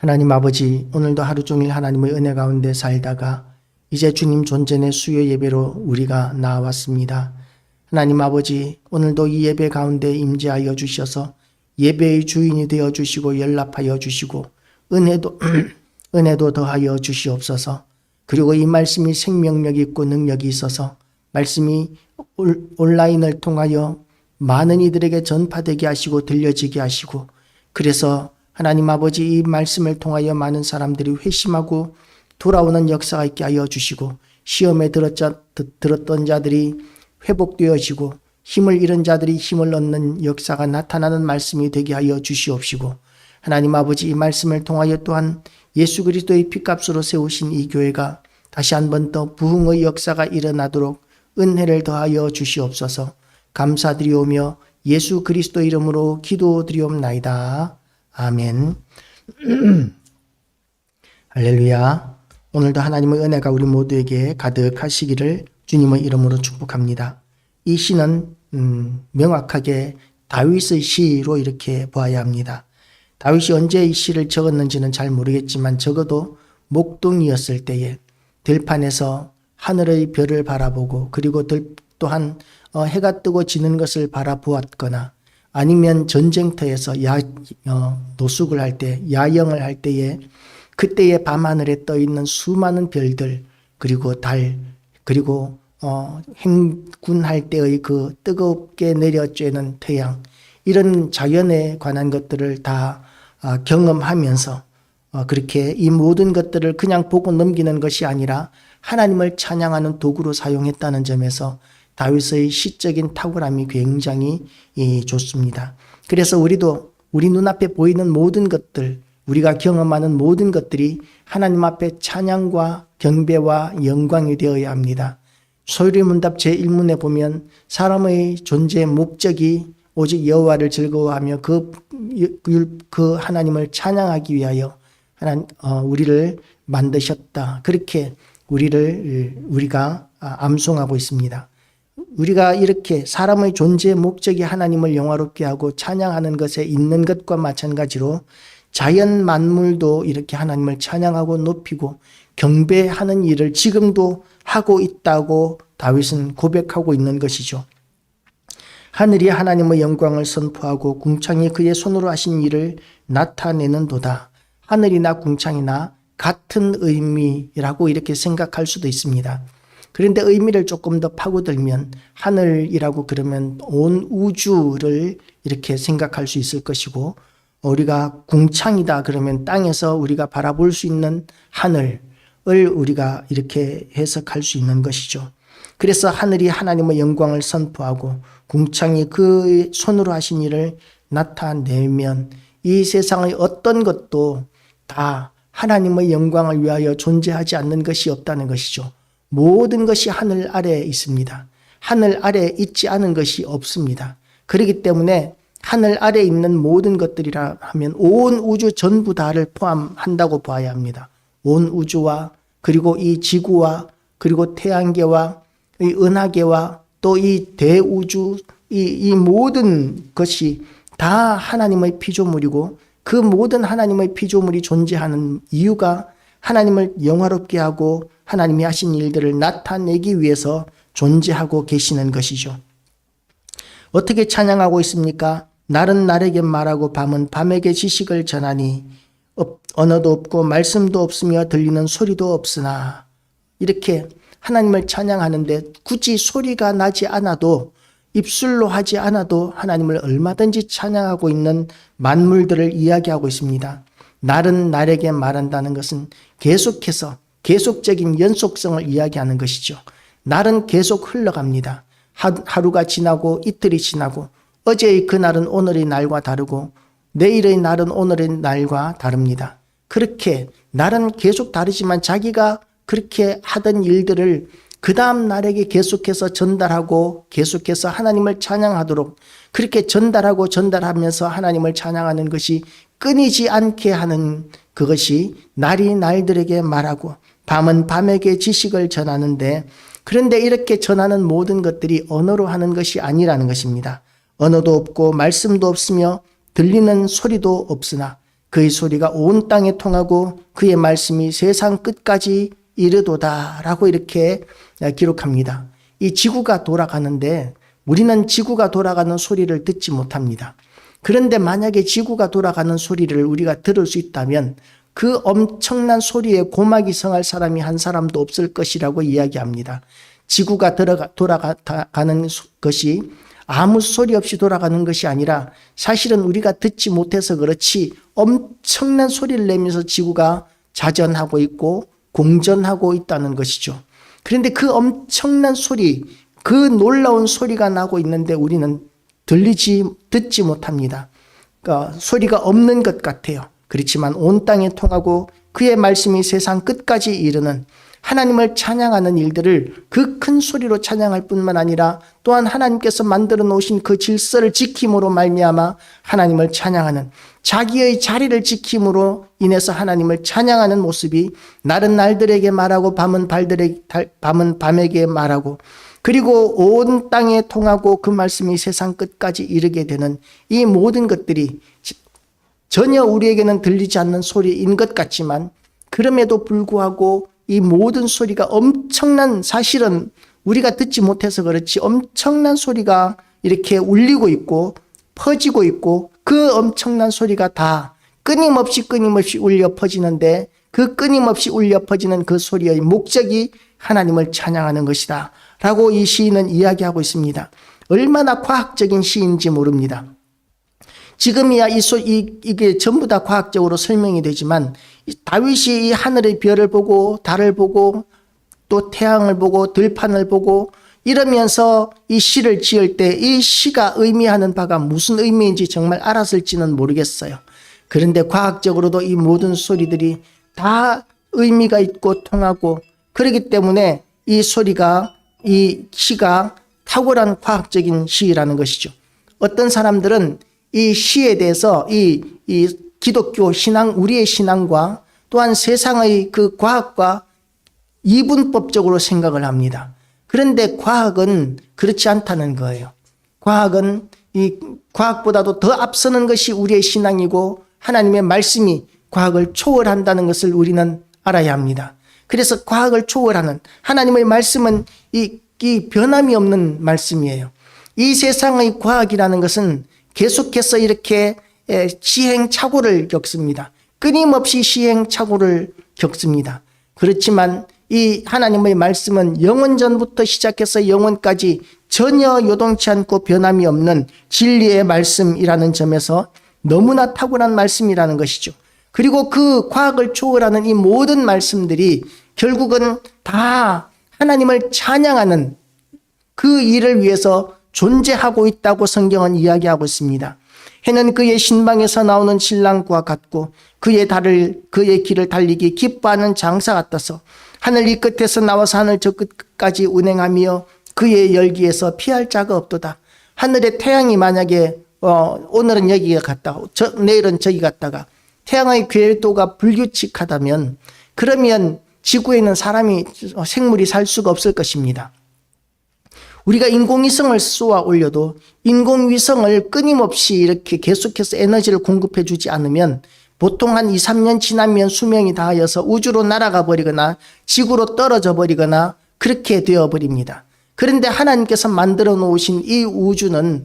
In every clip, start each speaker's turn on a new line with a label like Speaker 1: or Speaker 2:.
Speaker 1: 하나님 아버지, 오늘도 하루 종일 하나님의 은혜 가운데 살다가 이제 주님 존전의 수요 예배로 우리가 나왔습니다. 하나님 아버지, 오늘도 이 예배 가운데 임재하여 주셔서 예배의 주인이 되어 주시고 연락하여 주시고 은혜도 더하여 주시옵소서. 그리고 이 말씀이 생명력 있고 능력이 있어서 말씀이 온라인을 통하여 많은 이들에게 전파되게 하시고 들려지게 하시고, 그래서 하나님 아버지, 이 말씀을 통하여 많은 사람들이 회심하고 돌아오는 역사가 있게 하여 주시고, 시험에 들었던 자들이 회복되어지고 힘을 잃은 자들이 힘을 얻는 역사가 나타나는 말씀이 되게 하여 주시옵시고, 하나님 아버지, 이 말씀을 통하여 또한 예수 그리스도의 피값으로 세우신 이 교회가 다시 한 번 더 부흥의 역사가 일어나도록 은혜를 더하여 주시옵소서. 감사드리오며 예수 그리스도 이름으로 기도드리옵나이다. 아멘. 할렐루야. 오늘도 하나님의 은혜가 우리 모두에게 가득하시기를 주님의 이름으로 축복합니다. 이 시는 명확하게 다윗의 시로 이렇게 보아야 합니다. 다윗이 언제 이 시를 적었는지는 잘 모르겠지만 적어도 목동이었을 때에 들판에서 하늘의 별을 바라보고, 그리고 또한 해가 뜨고 지는 것을 바라보았거나, 아니면 전쟁터에서 노숙을 할 때, 야영을 할 때에 그때의 밤하늘에 떠 있는 수많은 별들, 그리고 달, 그리고 행군할 때의 그 뜨겁게 내려쬐는 태양, 이런 자연에 관한 것들을 다 경험하면서 그렇게 이 모든 것들을 그냥 보고 넘기는 것이 아니라 하나님을 찬양하는 도구로 사용했다는 점에서 다윗의 시적인 탁월함이 굉장히 좋습니다. 그래서 우리도 우리 눈앞에 보이는 모든 것들, 우리가 경험하는 모든 것들이 하나님 앞에 찬양과 경배와 영광이 되어야 합니다. 소유리문답 제1문에 보면 사람의 존재의 목적이 오직 여호와를 즐거워하며 그 하나님을 찬양하기 위하여 우리를 만드셨다. 그렇게 우리가 암송하고 있습니다. 우리가 이렇게 사람의 존재의 목적이 하나님을 영화롭게 하고 찬양하는 것에 있는 것과 마찬가지로 자연 만물도 이렇게 하나님을 찬양하고 높이고 경배하는 일을 지금도 하고 있다고 다윗은 고백하고 있는 것이죠. 하늘이 하나님의 영광을 선포하고 궁창이 그의 손으로 하신 일을 나타내는도다. 하늘이나 궁창이나 같은 의미라고 이렇게 생각할 수도 있습니다. 그런데 의미를 조금 더 파고들면 하늘이라고 그러면 온 우주를 이렇게 생각할 수 있을 것이고, 우리가 궁창이다 그러면 땅에서 우리가 바라볼 수 있는 하늘을 우리가 이렇게 해석할 수 있는 것이죠. 그래서 하늘이 하나님의 영광을 선포하고 궁창이 그 손으로 하신 일을 나타내면 이 세상의 어떤 것도 다 하나님의 영광을 위하여 존재하지 않는 것이 없다는 것이죠. 모든 것이 하늘 아래에 있습니다. 하늘 아래에 있지 않은 것이 없습니다. 그렇기 때문에 하늘 아래에 있는 모든 것들이라 하면 온 우주 전부 다를 포함한다고 봐야 합니다. 온 우주와, 그리고 이 지구와, 그리고 태양계와 이 은하계와 또 이 대우주, 이 모든 것이 다 하나님의 피조물이고, 그 모든 하나님의 피조물이 존재하는 이유가 하나님을 영화롭게 하고 하나님이 하신 일들을 나타내기 위해서 존재하고 계시는 것이죠. 어떻게 찬양하고 있습니까? 날은 날에게 말하고 밤은 밤에게 지식을 전하니 언어도 없고 말씀도 없으며 들리는 소리도 없으나, 이렇게 하나님을 찬양하는데 굳이 소리가 나지 않아도, 입술로 하지 않아도 하나님을 얼마든지 찬양하고 있는 만물들을 이야기하고 있습니다. 날은 날에게 말한다는 것은 계속해서 계속적인 연속성을 이야기하는 것이죠. 날은 계속 흘러갑니다. 하루가 지나고 이틀이 지나고, 어제의 그날은 오늘의 날과 다르고 내일의 날은 오늘의 날과 다릅니다. 그렇게 날은 계속 다르지만 자기가 그렇게 하던 일들을 그 다음 날에게 계속해서 전달하고 계속해서 하나님을 찬양하도록, 그렇게 전달하면서 하나님을 찬양하는 것이 끊이지 않게 하는 그것이 날이 날들에게 말하고 밤은 밤에게 지식을 전하는데, 그런데 이렇게 전하는 모든 것들이 언어로 하는 것이 아니라는 것입니다. 언어도 없고 말씀도 없으며 들리는 소리도 없으나 그의 소리가 온 땅에 통하고 그의 말씀이 세상 끝까지 이르도다라고 이렇게 기록합니다. 이 지구가 돌아가는데 우리는 지구가 돌아가는 소리를 듣지 못합니다. 그런데 만약에 지구가 돌아가는 소리를 우리가 들을 수 있다면 그 엄청난 소리에 고막이 성할 사람이 한 사람도 없을 것이라고 이야기합니다. 지구가 돌아가는 것이 아무 소리 없이 돌아가는 것이 아니라 사실은 우리가 듣지 못해서 그렇지 엄청난 소리를 내면서 지구가 자전하고 있고 공전하고 있다는 것이죠. 그런데 그 엄청난 소리, 그 놀라운 소리가 나고 있는데 우리는 듣지 못합니다. 그러니까 소리가 없는 것 같아요. 그렇지만 온 땅에 통하고 그의 말씀이 세상 끝까지 이르는 하나님을 찬양하는 일들을 그 큰 소리로 찬양할 뿐만 아니라 또한 하나님께서 만들어 놓으신 그 질서를 지킴으로 말미암아 하나님을 찬양하는, 자기의 자리를 지킴으로 인해서 하나님을 찬양하는 모습이 날은 날들에게 말하고 밤은 밤에게 말하고 그리고 온 땅에 통하고 그 말씀이 세상 끝까지 이르게 되는 이 모든 것들이 전혀 우리에게는 들리지 않는 소리인 것 같지만 그럼에도 불구하고 이 모든 소리가 엄청난, 사실은 우리가 듣지 못해서 그렇지 엄청난 소리가 이렇게 울리고 있고 퍼지고 있고 그 엄청난 소리가 다 끊임없이 울려 퍼지는데 그 끊임없이 울려 퍼지는 그 소리의 목적이 하나님을 찬양하는 것이다 라고 이 시인은 이야기하고 있습니다. 얼마나 과학적인 시인지 모릅니다. 지금이야 이게 전부 다 과학적으로 설명이 되지만 다윗이 이 하늘의 별을 보고 달을 보고 또 태양을 보고 들판을 보고 이러면서 이 시를 지을 때 이 시가 의미하는 바가 무슨 의미인지 정말 알았을지는 모르겠어요. 그런데 과학적으로도 이 모든 소리들이 다 의미가 있고 통하고 그렇기 때문에 이 시가 탁월한 과학적인 시라는 것이죠. 어떤 사람들은 이 시에 대해서 이 기독교 신앙, 우리의 신앙과 또한 세상의 그 과학과 이분법적으로 생각을 합니다. 그런데 과학은 그렇지 않다는 거예요. 과학은 이 과학보다도 더 앞서는 것이 우리의 신앙이고 하나님의 말씀이 과학을 초월한다는 것을 우리는 알아야 합니다. 그래서 과학을 초월하는 하나님의 말씀은 이 변함이 없는 말씀이에요. 이 세상의 과학이라는 것은 계속해서 이렇게 시행착오를 겪습니다. 끊임없이 시행착오를 겪습니다. 그렇지만 이 하나님의 말씀은 영원전부터 시작해서 영원까지 전혀 요동치 않고 변함이 없는 진리의 말씀이라는 점에서 너무나 탁월한 말씀이라는 것이죠. 그리고 그 과학을 초월하는 이 모든 말씀들이 결국은 다 하나님을 찬양하는 그 일을 위해서 존재하고 있다고 성경은 이야기하고 있습니다. 해는 그의 신방에서 나오는 신랑과 같고 그의 길을 달리기 기뻐하는 장사 같아서 하늘 이 끝에서 나와서 하늘 저 끝까지 운행하며 그의 열기에서 피할 자가 없도다. 하늘의 태양이 만약에 오늘은 여기가 갔다가 내일은 저기 갔다가 태양의 궤도가 불규칙하다면 그러면 지구에는 생물이 살 수가 없을 것입니다. 우리가 인공위성을 쏘아 올려도 인공위성을 끊임없이 이렇게 계속해서 에너지를 공급해 주지 않으면 보통 한 2, 3년 지나면 수명이 다하여서 우주로 날아가 버리거나 지구로 떨어져 버리거나 그렇게 되어 버립니다. 그런데 하나님께서 만들어 놓으신 이 우주는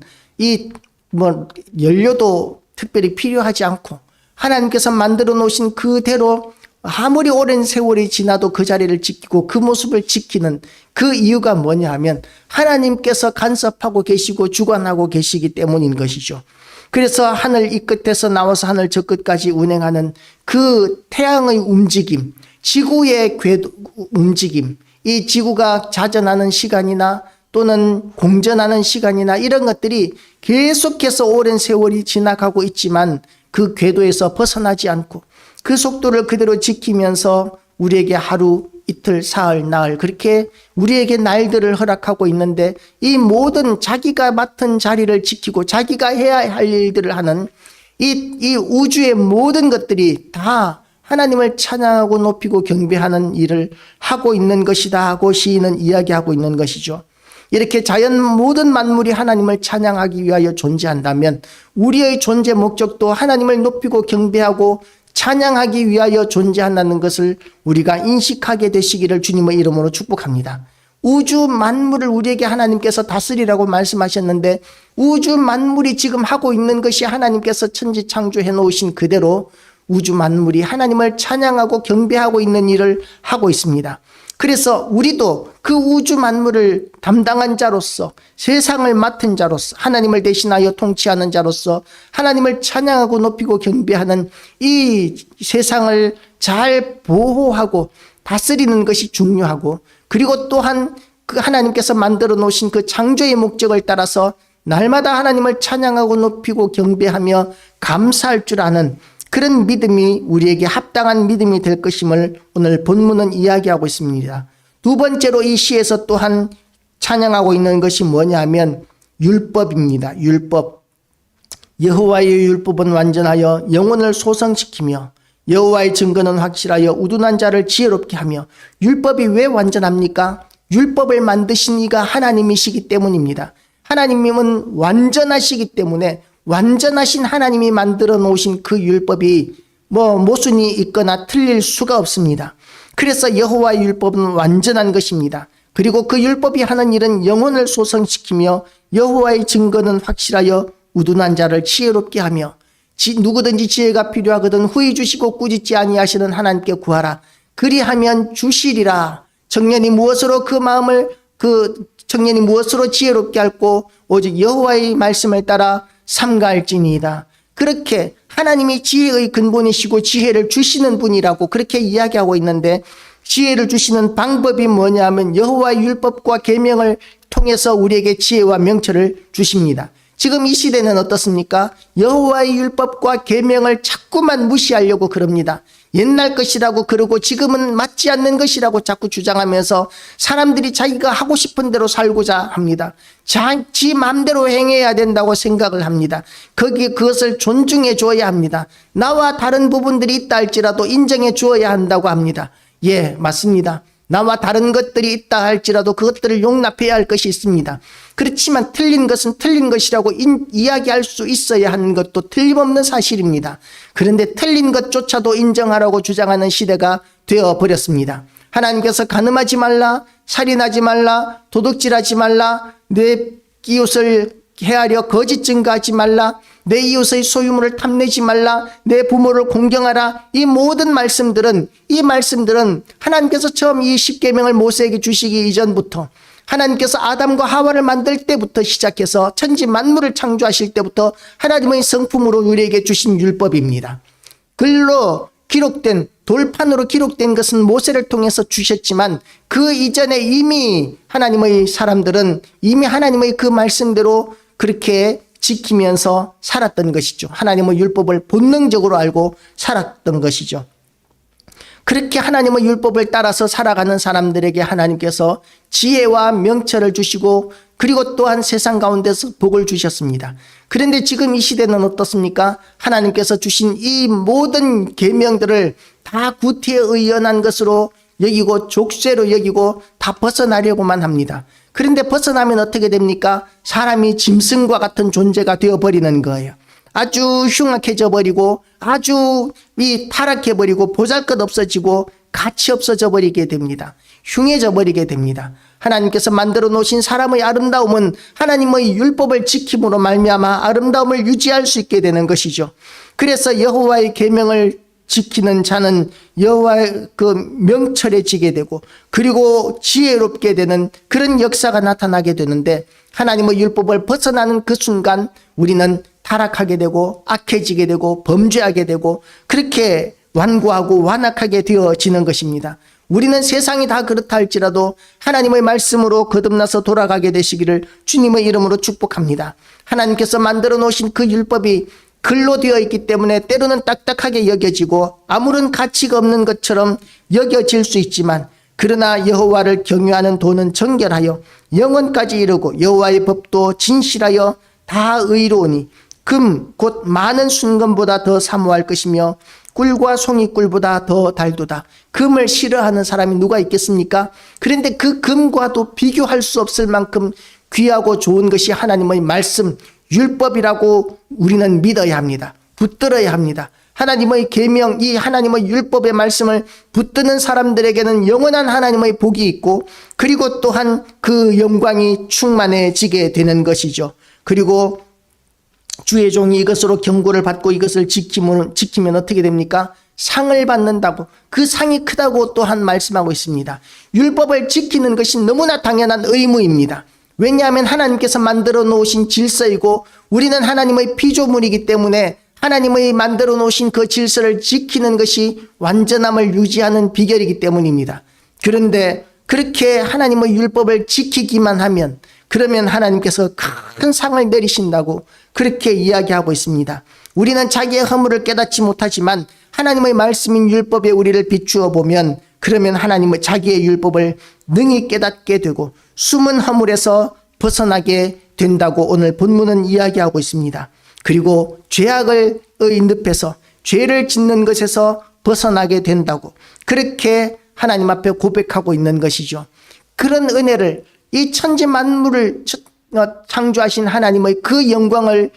Speaker 1: 연료도 특별히 필요하지 않고 하나님께서 만들어 놓으신 그대로 아무리 오랜 세월이 지나도 그 자리를 지키고 그 모습을 지키는 그 이유가 뭐냐 하면 하나님께서 간섭하고 계시고 주관하고 계시기 때문인 것이죠. 그래서 하늘 이 끝에서 나와서 하늘 저 끝까지 운행하는 그 태양의 움직임, 지구의 궤도 움직임, 이 지구가 자전하는 시간이나 또는 공전하는 시간이나 이런 것들이 계속해서 오랜 세월이 지나가고 있지만 그 궤도에서 벗어나지 않고 그 속도를 그대로 지키면서 우리에게 하루, 이틀, 사흘, 나흘 그렇게 우리에게 날들을 허락하고 있는데 이 모든 자기가 맡은 자리를 지키고 자기가 해야 할 일들을 하는 이 우주의 모든 것들이 다 하나님을 찬양하고 높이고 경배하는 일을 하고 있는 것이다 하고 시인은 이야기하고 있는 것이죠. 이렇게 자연 모든 만물이 하나님을 찬양하기 위하여 존재한다면 우리의 존재 목적도 하나님을 높이고 경배하고 찬양하기 위하여 존재한다는 것을 우리가 인식하게 되시기를 주님의 이름으로 축복합니다. 우주 만물을 우리에게 하나님께서 다스리라고 말씀하셨는데 우주 만물이 지금 하고 있는 것이 하나님께서 천지 창조해 놓으신 그대로 우주 만물이 하나님을 찬양하고 경배하고 있는 일을 하고 있습니다. 그래서 우리도 그 우주 만물을 담당한 자로서 세상을 맡은 자로서 하나님을 대신하여 통치하는 자로서 하나님을 찬양하고 높이고 경배하는 이 세상을 잘 보호하고 다스리는 것이 중요하고 그리고 또한 그 하나님께서 만들어 놓으신 그 창조의 목적을 따라서 날마다 하나님을 찬양하고 높이고 경배하며 감사할 줄 아는 그런 믿음이 우리에게 합당한 믿음이 될 것임을 오늘 본문은 이야기하고 있습니다. 두 번째로 이 시에서 또한 찬양하고 있는 것이 뭐냐면 율법입니다. 율법. 여호와의 율법은 완전하여 영혼을 소성시키며 여호와의 증거는 확실하여 우둔한 자를 지혜롭게 하며 율법이 왜 완전합니까? 율법을 만드신 이가 하나님이시기 때문입니다. 하나님은 완전하시기 때문에 완전하신 하나님이 만들어 놓으신 그 율법이 모순이 있거나 틀릴 수가 없습니다. 그래서 여호와의 율법은 완전한 것입니다. 그리고 그 율법이 하는 일은 영혼을 소성시키며 여호와의 증거는 확실하여 우둔한 자를 지혜롭게 하며 누구든지 지혜가 필요하거든 후히 주시고 꾸짖지 아니하시는 하나님께 구하라. 그리하면 주시리라. 청년이 무엇으로 청년이 무엇으로 지혜롭게 할고 오직 여호와의 말씀을 따라 삼가할지니이다. 그렇게 하나님이 지혜의 근본이시고 지혜를 주시는 분이라고 그렇게 이야기하고 있는데 지혜를 주시는 방법이 뭐냐면 여호와의 율법과 계명을 통해서 우리에게 지혜와 명철을 주십니다. 지금 이 시대는 어떻습니까? 여호와의 율법과 계명을 자꾸만 무시하려고 그럽니다. 옛날 것이라고 그러고 지금은 맞지 않는 것이라고 자꾸 주장하면서 사람들이 자기가 하고 싶은 대로 살고자 합니다. 지 마음대로 행해야 된다고 생각을 합니다. 그것을 존중해 줘야 합니다. 나와 다른 부분들이 있다 할지라도 인정해 주어야 한다고 합니다. 예, 맞습니다. 나와 다른 것들이 있다 할지라도 그것들을 용납해야 할 것이 있습니다. 그렇지만 틀린 것은 틀린 것이라고 이야기할 수 있어야 하는 것도 틀림없는 사실입니다. 그런데 틀린 것조차도 인정하라고 주장하는 시대가 되어버렸습니다. 하나님께서 간음하지 말라, 살인하지 말라, 도둑질하지 말라, 내 이웃을 해하려 거짓 증거하지 말라, 내 이웃의 소유물을 탐내지 말라, 내 부모를 공경하라. 이 모든 말씀들은 하나님께서 처음 이 십계명을 모세에게 주시기 이전부터 하나님께서 아담과 하와를 만들 때부터 시작해서 천지 만물을 창조하실 때부터 하나님의 성품으로 우리에게 주신 율법입니다. 글로 기록된 돌판으로 기록된 것은 모세를 통해서 주셨지만 그 이전에 이미 하나님의 사람들은 이미 하나님의 그 말씀대로 그렇게 지키면서 살았던 것이죠. 하나님의 율법을 본능적으로 알고 살았던 것이죠. 그렇게 하나님의 율법을 따라서 살아가는 사람들에게 하나님께서 지혜와 명철을 주시고 그리고 또한 세상 가운데서 복을 주셨습니다. 그런데 지금 이 시대는 어떻습니까? 하나님께서 주신 이 모든 계명들을 다 구태에 의연한 것으로 여기고 족쇄로 여기고 다 벗어나려고만 합니다. 그런데 벗어나면 어떻게 됩니까? 사람이 짐승과 같은 존재가 되어버리는 거예요. 아주 흉악해져 버리고 아주 타락해버리고 보잘것 없어지고 가치 없어져 버리게 됩니다. 흉해져 버리게 됩니다. 하나님께서 만들어 놓으신 사람의 아름다움은 하나님의 율법을 지킴으로 말미암아 아름다움을 유지할 수 있게 되는 것이죠. 그래서 여호와의 계명을 지키는 자는 여호와의 그 명철해지게 되고 그리고 지혜롭게 되는 그런 역사가 나타나게 되는데 하나님의 율법을 벗어나는 그 순간 우리는 타락하게 되고 악해지게 되고 범죄하게 되고 그렇게 완고하고 완악하게 되어지는 것입니다. 우리는 세상이 다 그렇다 할지라도 하나님의 말씀으로 거듭나서 돌아가게 되시기를 주님의 이름으로 축복합니다. 하나님께서 만들어 놓으신 그 율법이 글로 되어 있기 때문에 때로는 딱딱하게 여겨지고 아무런 가치가 없는 것처럼 여겨질 수 있지만 그러나 여호와를 경외하는 도는 정결하여 영원까지 이르고 여호와의 법도 진실하여 다 의로우니 금 곧 많은 순금보다 더 사모할 것이며 꿀과 송이꿀보다 더 달도다. 금을 싫어하는 사람이 누가 있겠습니까? 그런데 그 금과도 비교할 수 없을 만큼 귀하고 좋은 것이 하나님의 말씀, 율법이라고 우리는 믿어야 합니다. 붙들어야 합니다. 하나님의 계명, 이 하나님의 율법의 말씀을 붙드는 사람들에게는 영원한 하나님의 복이 있고, 그리고 또한 그 영광이 충만해지게 되는 것이죠. 그리고 주의 종이 이것으로 경고를 받고 이것을 지키면 어떻게 됩니까? 상을 받는다고, 그 상이 크다고 또한 말씀하고 있습니다. 율법을 지키는 것이 너무나 당연한 의무입니다. 왜냐하면 하나님께서 만들어 놓으신 질서이고 우리는 하나님의 피조물이기 때문에 하나님의 만들어 놓으신 그 질서를 지키는 것이 완전함을 유지하는 비결이기 때문입니다. 그런데 그렇게 하나님의 율법을 지키기만 하면, 그러면 하나님께서 큰 상을 내리신다고 그렇게 이야기하고 있습니다. 우리는 자기의 허물을 깨닫지 못하지만 하나님의 말씀인 율법에 우리를 비추어 보면, 그러면 하나님의 자기의 율법을 능히 깨닫게 되고 숨은 허물에서 벗어나게 된다고 오늘 본문은 이야기하고 있습니다. 그리고 죄악의 늪에서, 죄를 짓는 것에서 벗어나게 된다고 그렇게 하나님 앞에 고백하고 있는 것이죠. 그런 은혜를, 이 천지 만물을 창조하신 하나님의 그 영광을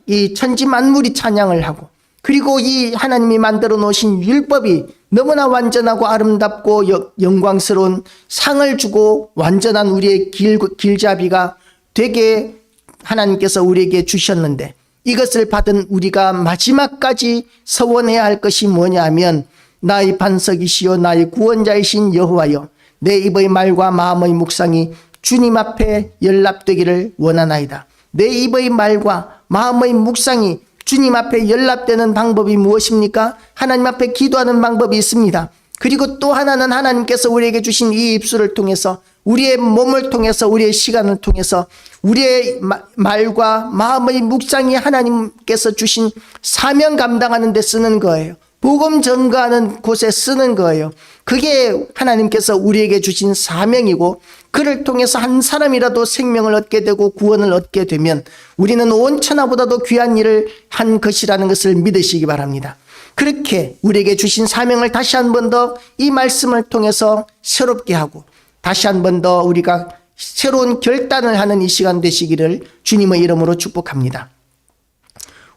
Speaker 1: 이 천지 만물이 찬양을 하고, 그리고 이 하나님이 만들어 놓으신 율법이 너무나 완전하고 아름답고 영광스러운 상을 주고 완전한 우리의 길잡이가 되게 하나님께서 우리에게 주셨는데, 이것을 받은 우리가 마지막까지 서원해야 할 것이 뭐냐 하면, 나의 반석이시요 나의 구원자이신 여호와여, 내 입의 말과 마음의 묵상이 주님 앞에 연락되기를 원하나이다. 내 입의 말과 마음의 묵상이 주님 앞에 연락되는 방법이 무엇입니까? 하나님 앞에 기도하는 방법이 있습니다. 그리고 또 하나는 하나님께서 우리에게 주신 이 입술을 통해서, 우리의 몸을 통해서, 우리의 시간을 통해서 우리의 말과 마음의 묵상이 하나님께서 주신 사명 감당하는 데 쓰는 거예요. 복음 전가하는 곳에 쓰는 거예요. 그게 하나님께서 우리에게 주신 사명이고, 그를 통해서 한 사람이라도 생명을 얻게 되고 구원을 얻게 되면 우리는 온 천하보다도 귀한 일을 한 것이라는 것을 믿으시기 바랍니다. 그렇게 우리에게 주신 사명을 다시 한 번 더 이 말씀을 통해서 새롭게 하고, 다시 한 번 더 우리가 새로운 결단을 하는 이 시간 되시기를 주님의 이름으로 축복합니다.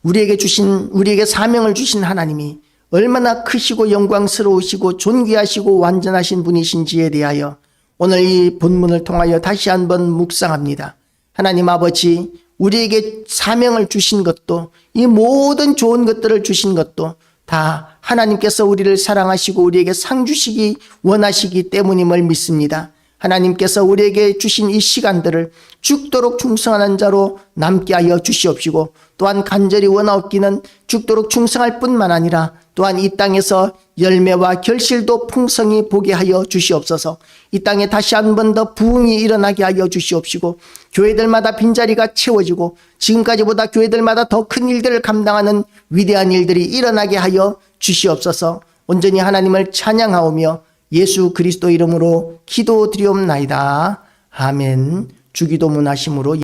Speaker 1: 우리에게 사명을 주신 하나님이 얼마나 크시고 영광스러우시고 존귀하시고 완전하신 분이신지에 대하여 오늘 이 본문을 통하여 다시 한번 묵상합니다. 하나님 아버지, 우리에게 사명을 주신 것도, 이 모든 좋은 것들을 주신 것도 다 하나님께서 우리를 사랑하시고 우리에게 상 주시기 원하시기 때문임을 믿습니다. 하나님께서 우리에게 주신 이 시간들을 죽도록 충성하는 자로 남게 하여 주시옵시고, 또한 간절히 원하옵기는 죽도록 충성할 뿐만 아니라 또한 이 땅에서 열매와 결실도 풍성히 보게 하여 주시옵소서. 이 땅에 다시 한 번 더 부흥이 일어나게 하여 주시옵시고, 교회들마다 빈자리가 채워지고 지금까지보다 교회들마다 더 큰 일들을 감당하는 위대한 일들이 일어나게 하여 주시옵소서. 온전히 하나님을 찬양하오며 예수 그리스도 이름으로 기도드리옵나이다. 아멘. 주기도문 하심으로